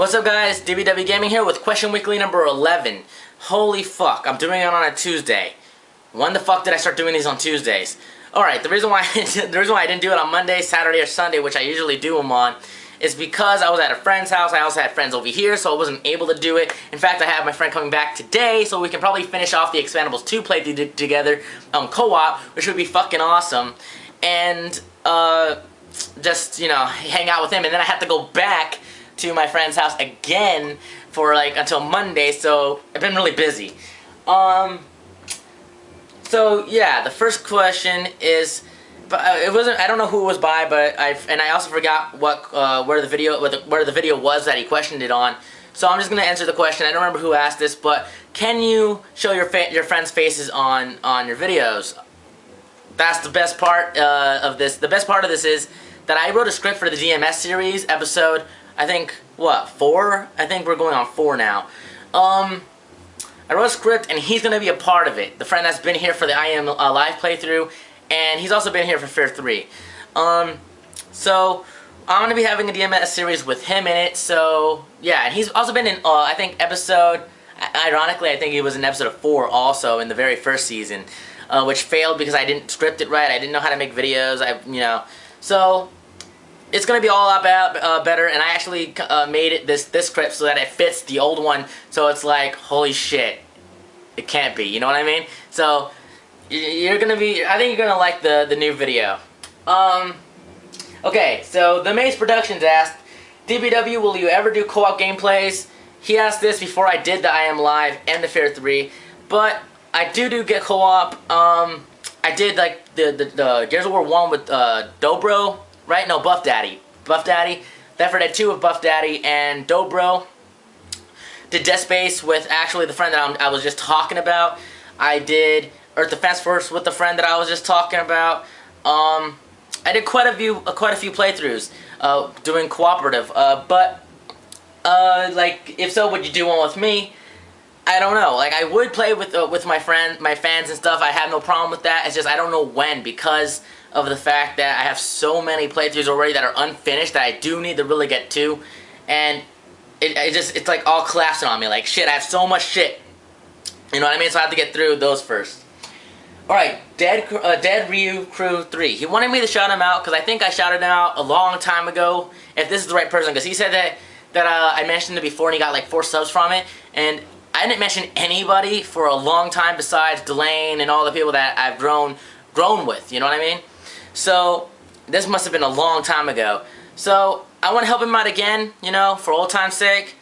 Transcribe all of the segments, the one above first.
What's up guys, DBW Gaming here with question weekly number 11. Holy fuck, I'm doing it on a Tuesday. When the fuck did I start doing these on Tuesdays? Alright, the reason why I didn't do it on Monday, Saturday, or Sunday, which I usually do them on, is because I was at a friend's house. I also had friends over here, so I wasn't able to do it. In fact, I have my friend coming back today, so we can probably finish off the Expendables 2 playthrough together co-op, which would be fucking awesome. And, just, you know, hang out with him, and then I have to go back to my friend's house again for like until Monday, so I've been really busy. So yeah, the first question is, but it wasn't. I don't know who it was by, but I also forgot what where the video was that he questioned it on. So I'm just gonna answer the question. I don't remember who asked this, but can you show your friends' faces on your videos? That's the best part of this. The best part of this is that I wrote a script for the DMS series episode. I think, what, 4? I think we're going on 4 now. I wrote a script, and he's going to be a part of it. The friend that's been here for the I Am Live playthrough, and he's also been here for Fear 3. So, I'm going to be having a DMS series with him in it, so, yeah. And he's also been in, I think, ironically, I think he was in episode 4 also in the very first season, which failed because I didn't script it right. I didn't know how to make videos, so it's going to be all about better, and I actually made it this script so that it fits the old one, so it's like, holy shit, it can't be, you know what I mean? So, you're going to be, I think you're going to like the new video. Okay, so the Maze Productions asked, DBW, will you ever do co-op gameplays? He asked this before I did the I Am Live and the Fear 3, but I do get co-op. I did like the Gears of War 1 with Dobro. Right? No, Buff Daddy. Left 4 Dead 2 with Buff Daddy and Dobro. Did Dead Space with actually the friend that I was just talking about. I did Earth Defense Force with the friend that I was just talking about. I did quite a few playthroughs doing cooperative. Like, if so, would you do one with me? I don't know. Like, I would play with my fans and stuff. I have no problem with that. It's just I don't know when, because of the fact that I have so many playthroughs already that are unfinished that I do need to really get to, and it's like all collapsing on me. Like, shit, I have so much shit. You know what I mean? So I have to get through those first. Alright, Dead Ryu Crew 3. He wanted me to shout him out because I think I shouted him out a long time ago, if this is the right person, because he said that I mentioned it before and he got like 4 subs from it, and I didn't mention anybody for a long time besides Delane and all the people that I've grown with, you know what I mean? So, this must have been a long time ago. So, I want to help him out again, you know, for old time's sake.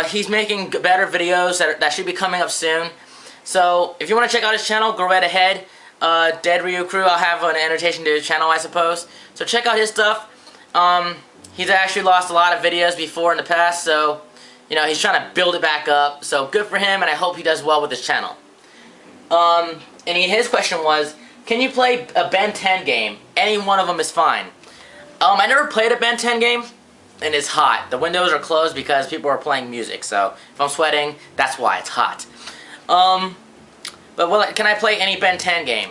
He's making better videos that should be coming up soon. So, if you want to check out his channel, go right ahead. Dead Ryu Crew, I'll have an annotation to his channel, I suppose. So, check out his stuff. He's actually lost a lot of videos before in the past, so, you know, he's trying to build it back up. So, good for him, and I hope he does well with his channel. And his question was, can you play a Ben 10 game? Any one of them is fine. I never played a Ben 10 game, and it's hot. The windows are closed because people are playing music, so if I'm sweating, that's why it's hot. But can I play any Ben 10 game?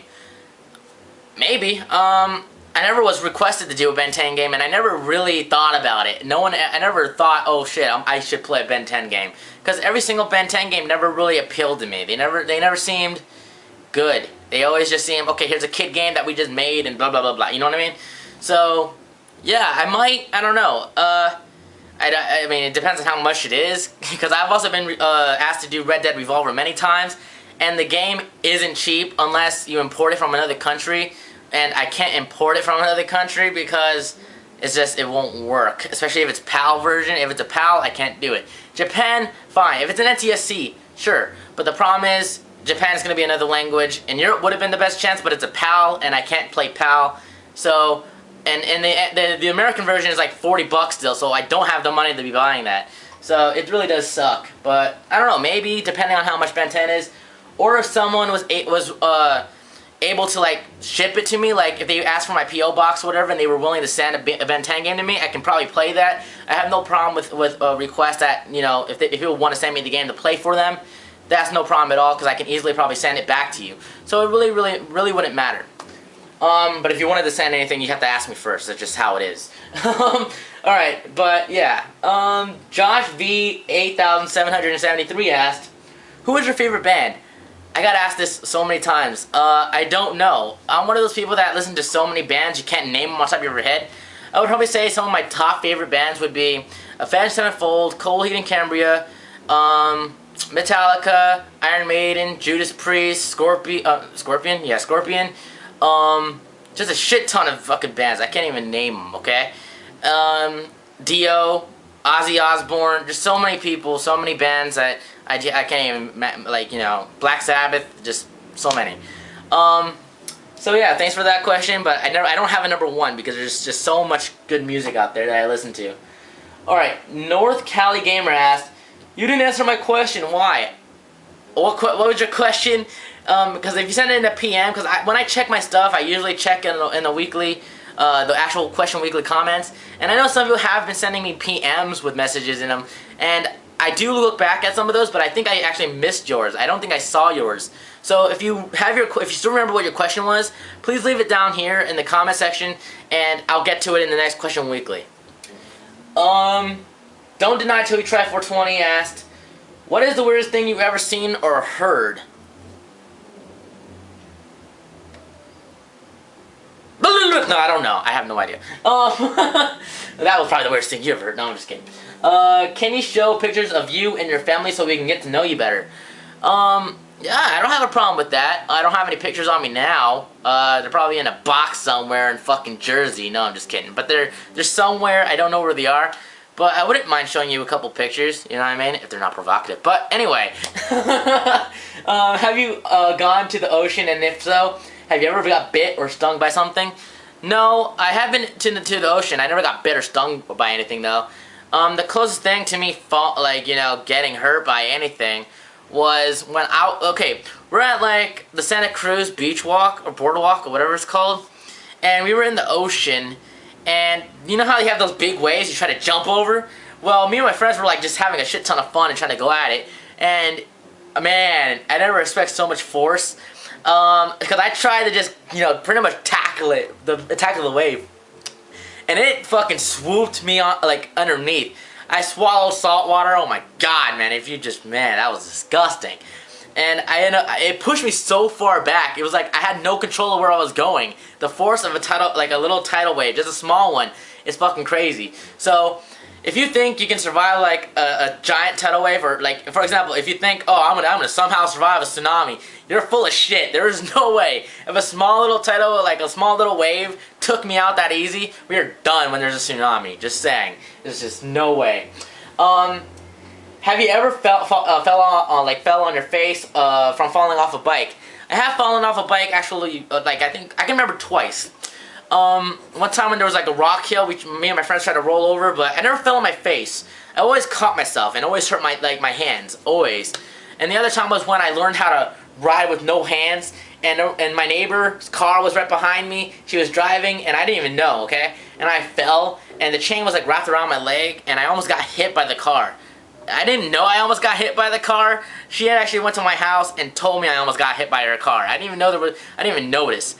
Maybe. I never was requested to do a Ben 10 game, and I never really thought about it. I never thought, oh shit, I should play a Ben 10 game. Because every single Ben 10 game never really appealed to me. They never seemed good. They always just seem, okay, here's a kid game that we just made and blah, blah, blah, blah. You know what I mean? So, yeah, I don't know. I mean, it depends on how much it is. Because I've also been asked to do Red Dead Revolver many times. And the game isn't cheap unless you import it from another country. And I can't import it from another country because it's just, it won't work. Especially if it's PAL version. If it's a PAL, I can't do it. Japan, fine. If it's an NTSC, sure. But the problem is, Japan is going to be another language, and Europe would have been the best chance, but it's a PAL, and I can't play PAL. So, and the American version is like 40 bucks still, so I don't have the money to be buying that. So, it really does suck. But, I don't know, maybe, depending on how much Ben 10 is, or if someone was able to, like, ship it to me, like, if they asked for my P.O. box or whatever, and they were willing to send a Ben 10 game to me, I can probably play that. I have no problem with requests that, you know, if people want to send me the game to play for them, that's no problem at all, because I can easily probably send it back to you. So it really wouldn't matter. But if you wanted to send anything, you have to ask me first. That's just how it is. Alright, but yeah. Josh V 8773 asked, who is your favorite band? I got asked this so many times. I don't know. I'm one of those people that listen to so many bands you can't name them off the top of your head. I would probably say some of my top favorite bands would be Avenged Sevenfold, Cold Heat and Cambria, Metallica, Iron Maiden, Judas Priest, Scorpion. Just a shit ton of fucking bands. I can't even name them, okay? Dio, Ozzy Osbourne, just so many people, so many bands that I can't even, like, you know, Black Sabbath, just so many. So yeah, thanks for that question, but I don't have a number one because there's just so much good music out there that I listen to. Alright, North Cali Gamer asked, you didn't answer my question, why? What was your question? Because if you send it in a PM, because when I check my stuff, I usually check in the weekly, the actual question weekly comments, and I know some people have been sending me PMs with messages in them, and I do look back at some of those, but I think I actually missed yours. I don't think I saw yours. So if you still remember what your question was, please leave it down here in the comment section, and I'll get to it in the next question weekly. Don't Deny Till You Try 420 asked, what is the weirdest thing you've ever seen or heard? No, I don't know. I have no idea. That was probably the weirdest thing you ever heard. No, I'm just kidding. Can you show pictures of you and your family so we can get to know you better? Yeah, I don't have a problem with that. I don't have any pictures on me now. They're probably in a box somewhere in fucking Jersey. No, I'm just kidding. But they're somewhere. I don't know where they are. But I wouldn't mind showing you a couple pictures, you know what I mean? If they're not provocative. But anyway. Have you gone to the ocean? And if so, have you ever got bit or stung by something? No, I have been to the ocean. I never got bit or stung by anything, though. The closest thing to me, like, you know, getting hurt by anything was when we're at, like, the Santa Cruz beach walk, or boardwalk, or whatever it's called, and we were in the ocean, and you know how you have those big waves you try to jump over? Well, me and my friends were, like, just having a shit ton of fun and trying to go at it, and, man, I never expect so much force, because I tried to just, you know, pretty much tackle the wave, and it fucking swooped me on, like, underneath. I swallowed salt water. Oh my god, man! That was disgusting. And it pushed me so far back. It was like I had no control of where I was going. The force of a little tidal wave, just a small one, is fucking crazy. So, if you think you can survive like a giant tidal wave, or like, for example, if you think, oh, I'm gonna somehow survive a tsunami, you're full of shit. There is no way. If a small little wave took me out that easy, we are done when there's a tsunami. Just saying. There's just no way. Have you ever fell on your face from falling off a bike? I have fallen off a bike actually. I think I can remember twice. One time when there was like a rock hill, me and my friends tried to roll over, but I never fell on my face. I always caught myself and always hurt my hands, always. And the other time was when I learned how to ride with no hands, and my neighbor's car was right behind me. She was driving, and I didn't even know, okay? And I fell, and the chain was like wrapped around my leg, and I almost got hit by the car. I didn't know I almost got hit by the car. She had actually went to my house and told me I almost got hit by her car. I didn't even know I didn't even notice.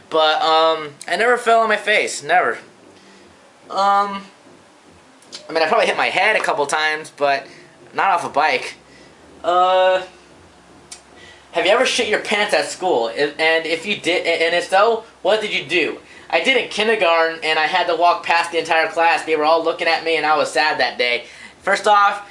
But I never fell on my face, never. I mean, I probably hit my head a couple times, but not off a bike. Have you ever shit your pants at school? And if you did, and if so, what did you do? I did in kindergarten, and I had to walk past the entire class. They were all looking at me, and I was sad that day. First off,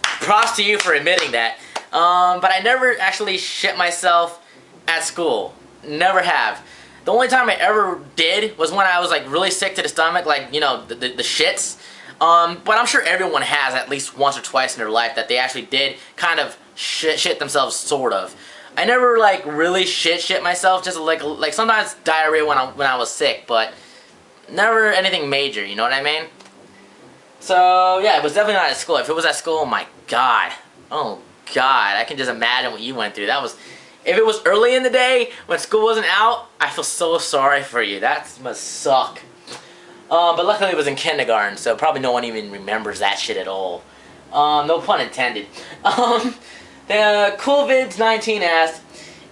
props to you for admitting that. But I never actually shit myself at school. Never have. The only time I ever did was when I was like really sick to the stomach, like, you know, the shits. But I'm sure everyone has at least once or twice in their life that they actually did kind of shit themselves, sort of. I never like really shit myself, just like sometimes diarrhea when I was sick, but never anything major, you know what I mean? So yeah, it was definitely not at school. If it was at school, oh my god. Oh god, I can just imagine what you went through. If it was early in the day, when school wasn't out, I feel so sorry for you. That must suck. But luckily it was in kindergarten, so probably no one even remembers that shit at all. No pun intended. The CoolVids19 asked,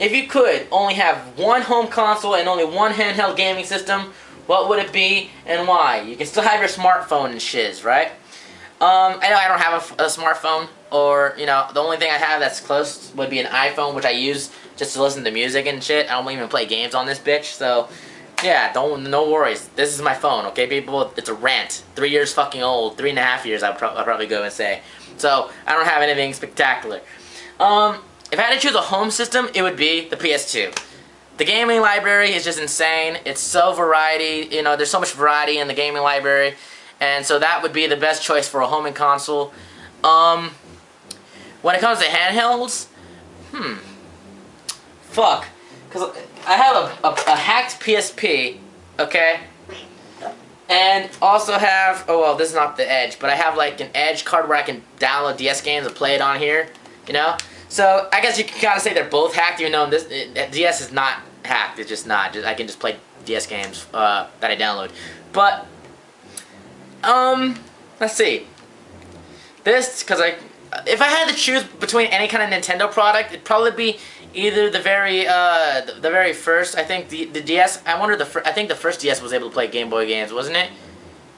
if you could only have one home console and only one handheld gaming system, what would it be and why? You can still have your smartphone and shiz, right? I know I don't have a smartphone, or, you know, the only thing I have that's close would be an iPhone, which I use just to listen to music and shit. I don't even play games on this bitch, so, yeah, no worries. This is my phone, okay, people? It's a rant. 3 years fucking old, 3.5 years, I'll probably go and say. So, I don't have anything spectacular. If I had to choose a home system, it would be the PS2. The gaming library is just insane. It's so variety, you know, there's so much variety in the gaming library. And so that would be the best choice for a home and console. When it comes to handhelds, fuck. Because I have a hacked PSP, okay? And also have, oh well, this is not the Edge, but I have like an Edge card where I can download DS games and play it on here, you know? So I guess you can kind of say they're both hacked, even though DS is not hacked. It's just not. I can just play DS games that I download. But let's see. This, because if I had to choose between any kind of Nintendo product, it'd probably be either the very first. I think the DS. I wonder I think the first DS was able to play Game Boy games, wasn't it?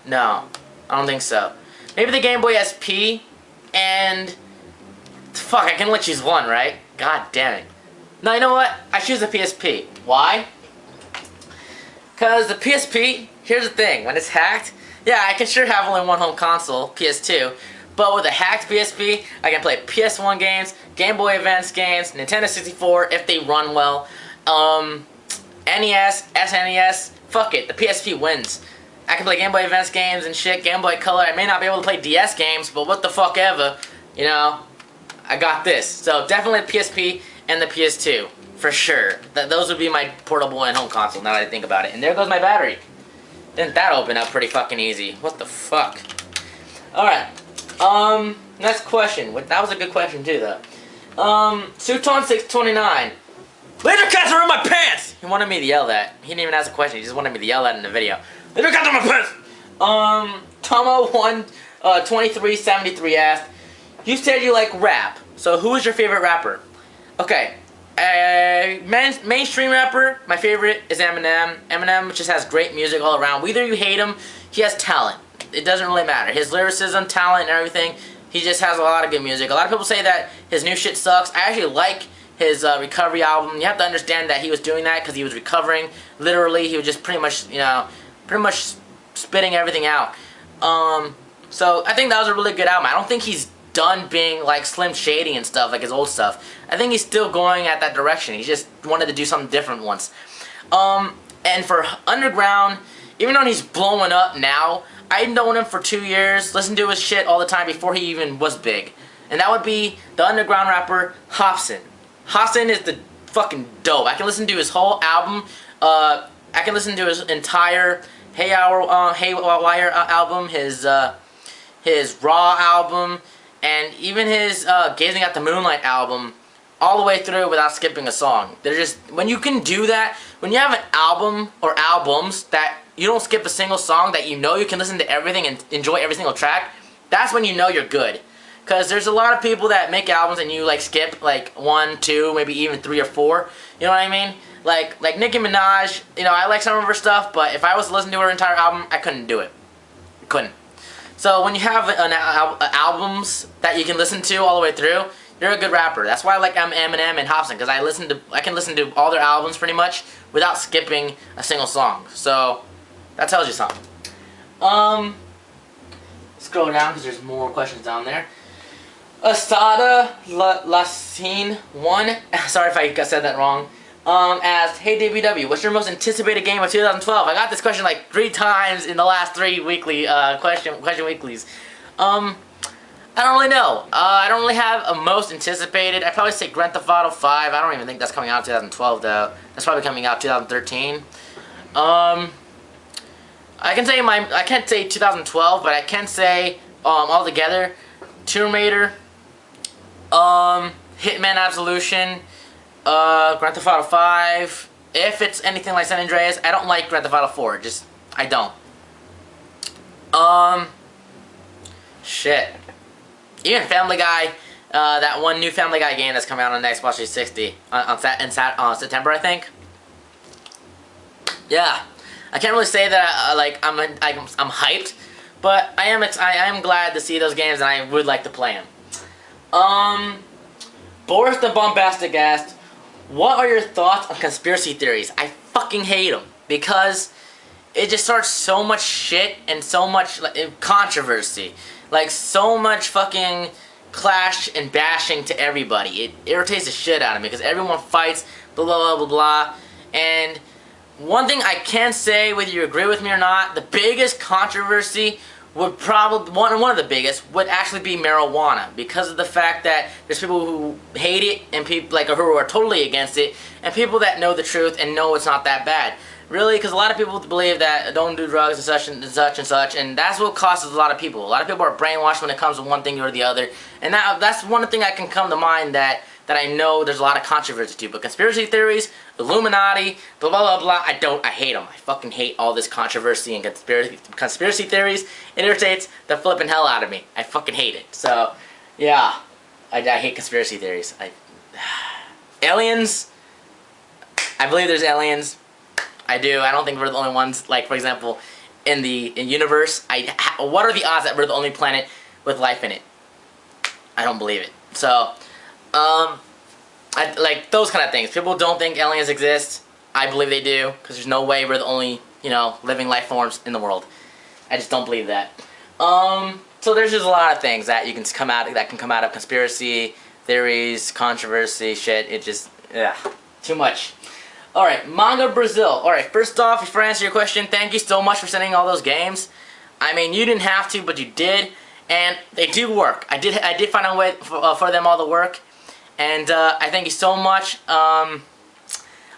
No, I don't think so. Maybe the Game Boy SP and. Fuck, I can only choose one, right? God damn it. No, you know what? I choose the PSP. Why? Because the PSP, here's the thing. When it's hacked, yeah, I can sure have only one home console, PS2. But with a hacked PSP, I can play PS1 games, Game Boy Advance games, Nintendo 64 if they run well, NES, SNES, fuck it, the PSP wins. I can play Game Boy Advance games and shit, Game Boy Color. I may not be able to play DS games, but what the fuck ever, you know? I got this. So definitely the PSP and the PS2, for sure. Those would be my portable and home console now that I think about it. And there goes my battery. Didn't that open up pretty fucking easy? What the fuck? Alright. Next question. That was a good question too, though. Suton629. Laser cats are in my pants! He wanted me to yell that. He didn't even ask a question. He just wanted me to yell that in the video. Laser cats are in my pants! Tomo12373 asked, you said you like rap, so who is your favorite rapper? Okay, mainstream rapper, my favorite is Eminem. Eminem just has great music all around. Whether you hate him, he has talent. It doesn't really matter. His lyricism, talent, and everything, he just has a lot of good music. A lot of people say that his new shit sucks. I actually like his recovery album. You have to understand that he was doing that because he was recovering. Literally, he was just pretty much, you know, spitting everything out. So I think that was a really good album. I don't think he's done being like Slim Shady and stuff, like his old stuff. I think he's still going at that direction. He just wanted to do something different once. And for underground, even though he's blowing up now, I've known him for 2 years, listened to his shit all the time before he even was big. And that would be the underground rapper Hopsin. Hopsin is the fucking dope. I can listen to his whole album. I can listen to his entire Haywire album, his Raw album, and even his Gazing at the Moonlight album, all the way through without skipping a song. They're just, when you can do that, when you have an album or albums that you don't skip a single song, that you know you can listen to everything and enjoy every single track, that's when you know you're good. Because there's a lot of people that make albums and you like skip like 1, 2, maybe even 3 or 4. You know what I mean? Like Nicki Minaj, you know, I like some of her stuff, but if I was to listen to her entire album, I couldn't do it. I couldn't. So when you have albums that you can listen to all the way through, you're a good rapper. That's why I like Eminem and Hopsin, because I can listen to all their albums pretty much without skipping a single song. So that tells you something. Scroll down because there's more questions down there. Asada Lasine 1, sorry if I said that wrong, asked, hey DBW, what's your most anticipated game of 2012? I got this question like 3 times in the last 3 weekly question weeklies. I don't really know. I don't really have a most anticipated. I'd probably say Grand Theft Auto 5. I don't even think that's coming out in 2012 though. That's probably coming out 2013. I can say I can't say 2012, but I can say altogether Tomb Raider, Hitman Absolution, Grand Theft Auto 5. If it's anything like San Andreas, I don't like Grand Theft Auto 4. Just, I don't. Shit. Even Family Guy, that one new Family Guy game that's coming out on the Xbox 360 on September, I think. Yeah, I can't really say that I'm hyped, but I am glad to see those games, and I would like to play them. Boris the Bombastic asked, what are your thoughts on conspiracy theories? I fucking hate them because it just starts so much shit and so much controversy, like so much fucking clash and bashing to everybody. It irritates the shit out of me because everyone fights, blah blah blah blah blah. And one thing I can say, whether you agree with me or not, the biggest controversy would probably, one of the biggest, would actually be marijuana, because of the fact that there's people who hate it and people who are totally against it, and people that know the truth and know it's not that bad. Really, because a lot of people believe that don't do drugs and such and such and such, and that's what causes a lot of people. A lot of people are brainwashed when it comes to one thing or the other, and that's one thing that can come to mind that I know there's a lot of controversy to. But conspiracy theories, Illuminati, blah blah blah blah, I hate them. I fucking hate all this controversy and conspiracy theories. It irritates the flipping hell out of me. I fucking hate it. So, yeah, I hate conspiracy theories. Aliens, I believe there's aliens. I do. I don't think we're the only ones. Like, for example, in the universe, what are the odds that we're the only planet with life in it? I don't believe it. So, like those kind of things. People don't think aliens exist. I believe they do, because there's no way we're the only, living life forms in the world. I just don't believe that. So there's just a lot of things that can come out of conspiracy theories, controversy, shit. It just, too much. Alright, Manga Brazil. Alright, first off, before I answer your question, thank you so much for sending all those games. I mean, you didn't have to, but you did, and they do work. I did find a way for them all to work, and I thank you so much. I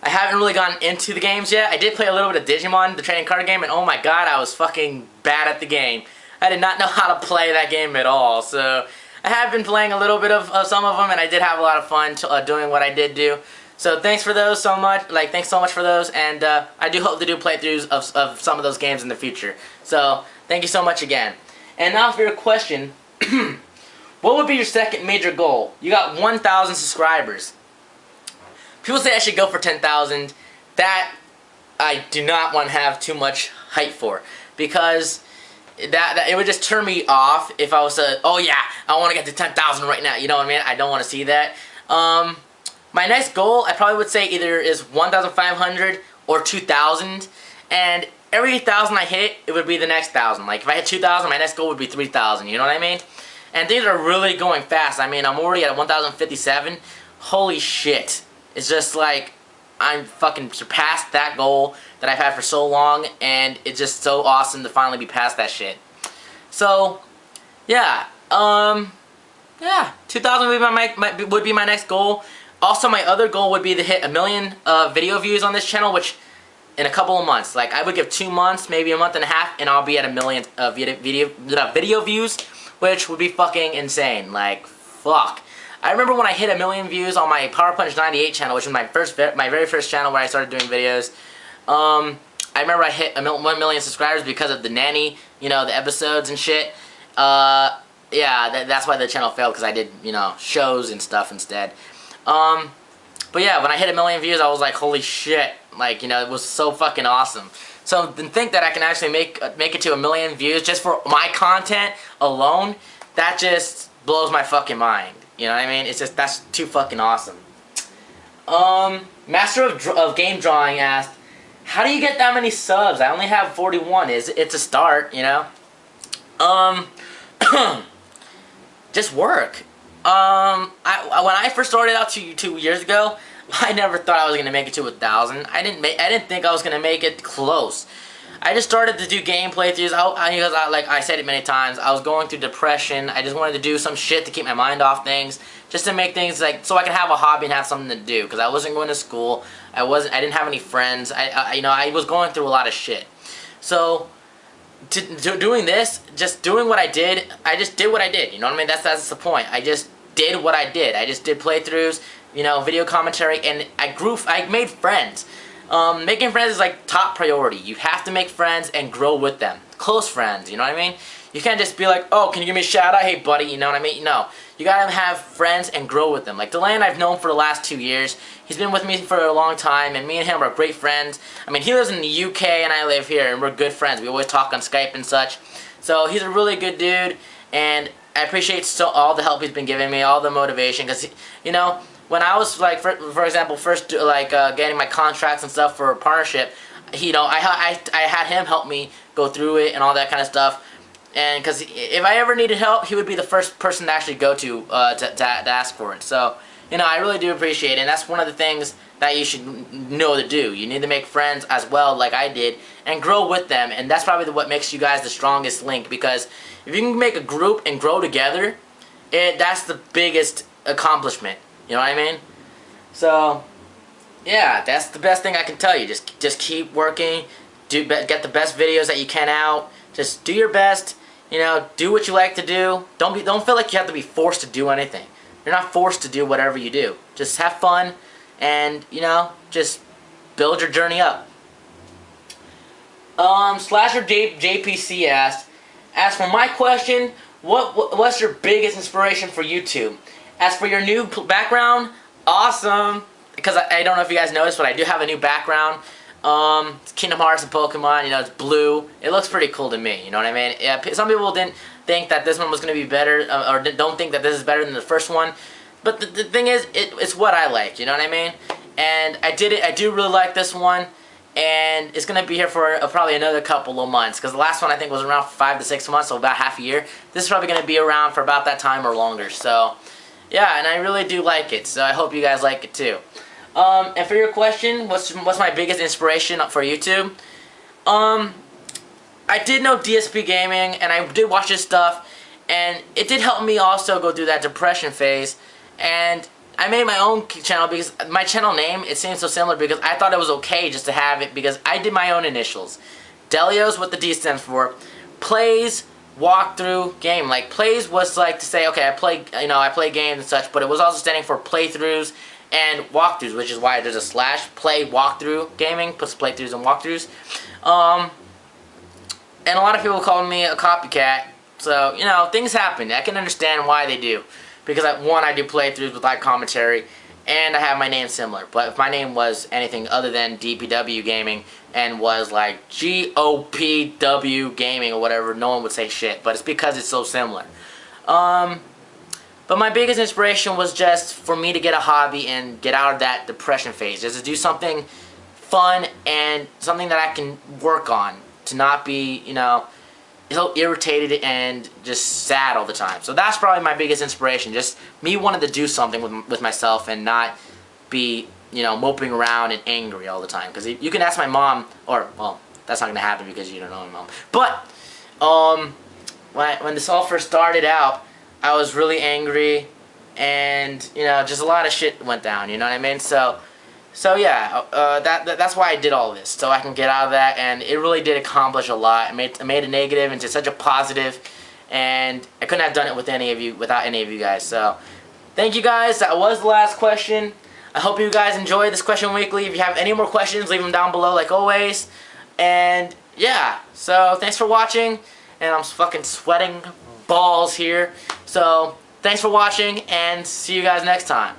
haven't really gotten into the games yet. I did play a little bit of Digimon, the trading card game, and oh my god, I was fucking bad at the game. I did not know how to play that game at all, so I have been playing a little bit of some of them, and I did have a lot of fun doing what I did do. So thanks for those so much. Thanks so much for those, and I do hope to do playthroughs of some of those games in the future. So thank you so much again. And now for your question, what would be your second major goal? You got 1,000 subscribers. People say I should go for 10,000. That I do not want to have too much hype for, because that it would just turn me off if I was to, oh yeah, I want to get to 10,000 right now. You know what I mean? I don't want to see that. My next goal, I probably would say, either is 1,500 or 2,000, and every 1,000 I hit, it would be the next 1,000. Like, if I hit 2,000, my next goal would be 3,000, you know what I mean? And things are really going fast. I mean, I'm already at 1,057. Holy shit. It's just like, I'm fucking surpassed that goal that I've had for so long, and it's just so awesome to finally be past that shit. So, yeah, 2,000 would be my next goal. Also, my other goal would be to hit 1 million video views on this channel, which in a couple of months. Like, I would give 2 months, maybe a month and a half, and I'll be at 1 million video views, which would be fucking insane. Like, fuck. I remember when I hit 1 million views on my Power Punch 98 channel, which was my very first channel where I started doing videos. I remember I hit 1 million subscribers because of the nanny, the episodes and shit. Yeah, that's why the channel failed, because I did, shows and stuff instead. But yeah, when I hit 1 million views, I was like, holy shit, like, it was so fucking awesome. So to think that I can actually make it to 1 million views just for my content alone, that just blows my fucking mind. You know what I mean? It's just, that's too fucking awesome. Master of Game Drawing asked, how do you get that many subs? I only have 41. It's a start, just work. When I first started out 2 years ago, I never thought I was gonna make it to 1,000. I didn't think I was gonna make it close. I just started to do game playthroughs because like I said it many times, I was going through depression. I just wanted to do some shit to keep my mind off things, just to make things so I can have a hobby and have something to do. Because I wasn't going to school, I didn't have any friends. I was going through a lot of shit. So doing this, just doing what I did, I just did what I did. You know what I mean? That's the point. I just did what I did. I just did playthroughs, video commentary, and I made friends. Making friends is like top priority. You have to make friends and grow with them. Close friends, you know what I mean? You can't just be like, oh, can you give me a shout out? Hey, buddy, you know what I mean? No. You gotta have friends and grow with them. Like, Deland I've known for the last 2 years. He's been with me for a long time, and me and him are great friends. I mean, he lives in the UK, and I live here, and we're good friends. We always talk on Skype and such. So, he's a really good dude, and I appreciate all the help he's been giving me, all the motivation, because, you know, when I was, like, for example, first, like, getting my contracts and stuff for a partnership, you know, I had him help me go through it and all that kind of stuff. And because if I ever needed help, he would be the first person to actually go to ask for it. So, you know, I really do appreciate it. And that's one of the things that you should know to do. You need to make friends as well, like I did, and grow with them. And that's probably what makes you guys the strongest link. Because if you can make a group and grow together, that's the biggest accomplishment. You know what I mean? So, yeah, that's the best thing I can tell you. Just keep working. Get the best videos that you can out. Just do your best. You know, do what you like to do. Don't feel like you have to be forced to do anything. You're not forced to do whatever you do. Just have fun, and you know, just build your journey up. Slasher JPC asked, as for my question, what's your biggest inspiration for YouTube? As for your new background, awesome. Because I don't know if you guys noticed, but I do have a new background. It's Kingdom Hearts and Pokemon, you know, it's blue. It looks pretty cool to me, you know what I mean? Yeah, some people didn't think that this one was going to be better, or don't think that this is better than the first one. But the thing is, it's what I like, you know what I mean? And I do really like this one, and it's going to be here for probably another couple of months. Because the last one I think was around 5 to 6 months, so about half a year. This is probably going to be around for about that time or longer. So, yeah, and I really do like it, so I hope you guys like it too. And for your question, what's my biggest inspiration for YouTube? I did know DSP Gaming, and I did watch his stuff, and it did help me also go through that depression phase. And I made my own channel because my channel name, it seems so similar because I thought it was okay just to have it because I did my own initials. Delio's what the D stands for. Plays, walkthrough, game. Like, plays was like to say, okay, I play games and such, but it was also standing for playthroughs and walkthroughs, which is why there's a slash. Play walkthrough gaming puts playthroughs and walkthroughs. And a lot of people called me a copycat. So, you know, things happen. I can understand why they do. Because, one, I do playthroughs with live commentary, and I have my name similar. But if my name was anything other than DPW Gaming and was like GOPW Gaming or whatever, no one would say shit. But it's because it's so similar. But my biggest inspiration was just for me to get a hobby and get out of that depression phase. Just to do something fun and something that I can work on. To not be, you know, so irritated and just sad all the time. So that's probably my biggest inspiration. Just me wanting to do something with myself and not be, you know, moping around and angry all the time. Because you can ask my mom, or, well, that's not going to happen because you don't know my mom. But, when this all first started out, I was really angry, and you know, just a lot of shit went down. You know what I mean? So yeah, that's why I did all this, so I can get out of that, and it really did accomplish a lot. It made a negative into such a positive, and I couldn't have done it with without any of you guys. So thank you guys. That was the last question. I hope you guys enjoy this question weekly. If you have any more questions, leave them down below like always. And yeah, so thanks for watching, and I'm fucking sweating balls here. So thanks for watching, and see you guys next time.